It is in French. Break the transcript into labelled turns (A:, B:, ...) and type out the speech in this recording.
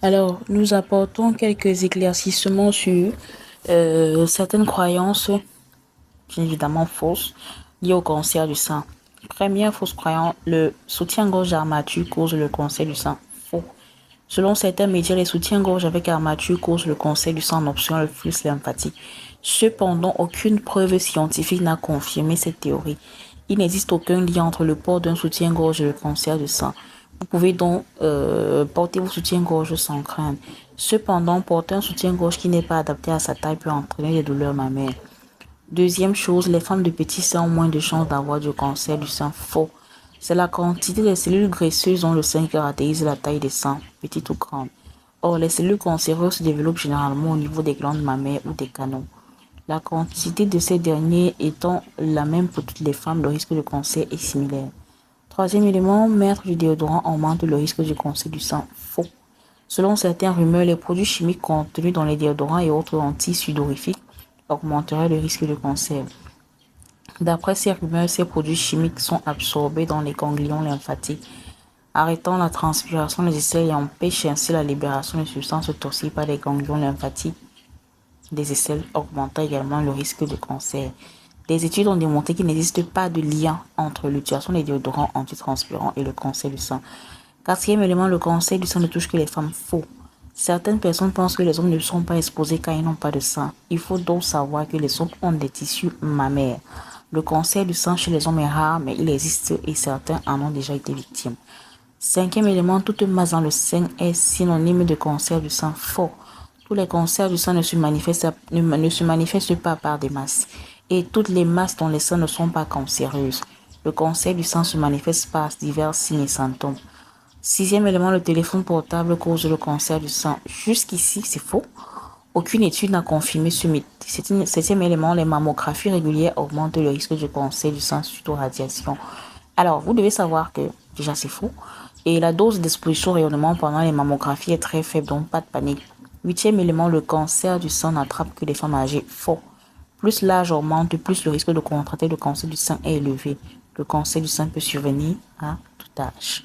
A: Alors, nous apportons quelques éclaircissements sur certaines croyances, bien évidemment fausses, liées au cancer du sein. Première fausse croyance, le soutien-gorge armature cause le cancer du sein. Faux. Selon certains médias, les soutiens-gorge avec armature causent le cancer du sein en obstruant le flux lymphatique. Cependant, aucune preuve scientifique n'a confirmé cette théorie. Il n'existe aucun lien entre le port d'un soutien-gorge et le cancer du sein. Vous pouvez donc porter vos soutiens-gorge sans crainte. Cependant, porter un soutien-gorge qui n'est pas adapté à sa taille peut entraîner des douleurs mammaires. Deuxième chose, les femmes de petits seins ont moins de chances d'avoir du cancer du sein. Faux. C'est la quantité des cellules graisseuses dans le sein qui caractérise la taille des seins, petite ou grande. Or, les cellules cancéreuses se développent généralement au niveau des glandes mammaires ou des canaux. La quantité de ces derniers étant la même pour toutes les femmes, le risque de cancer est similaire. Troisième élément, mettre du déodorant augmente le risque du cancer du sein. Faux. Selon certaines rumeurs, les produits chimiques contenus dans les déodorants et autres anti-sudorifiques augmenteraient le risque de cancer. D'après ces rumeurs, ces produits chimiques sont absorbés dans les ganglions lymphatiques, arrêtant la transpiration des aisselles et empêchent ainsi la libération de substances toxiques par les ganglions lymphatiques des aisselles, augmentant également le risque de cancer. Des études ont démontré qu'il n'existe pas de lien entre l'utilisation des déodorants antitranspirants et le cancer du sein. Quatrième élément, le cancer du sein ne touche que les femmes. Faux. Certaines personnes pensent que les hommes ne sont pas exposés car ils n'ont pas de sein. Il faut donc savoir que les hommes ont des tissus mammaires. Le cancer du sein chez les hommes est rare, mais il existe et certains en ont déjà été victimes. Cinquième élément, toute masse dans le sein est synonyme de cancer du sein. Faux. Tous les cancers du sein ne se manifestent pas par des masses. Et toutes les masses dans les seins ne sont pas cancéreuses. Le cancer du sein se manifeste par divers signes et symptômes. Sixième élément, le téléphone portable cause le cancer du sein. Jusqu'ici, c'est faux. Aucune étude n'a confirmé ce mythe. Septième élément, les mammographies régulières augmentent le risque du cancer du sein suite aux radiations. Alors, vous devez savoir que déjà c'est faux. Et la dose d'exposition au rayonnement pendant les mammographies est très faible, donc pas de panique. Huitième élément, le cancer du sein n'attrape que les femmes âgées. Faux. Plus l'âge augmente, plus le risque de contracter le cancer du sein est élevé. Le cancer du sein peut survenir à tout âge.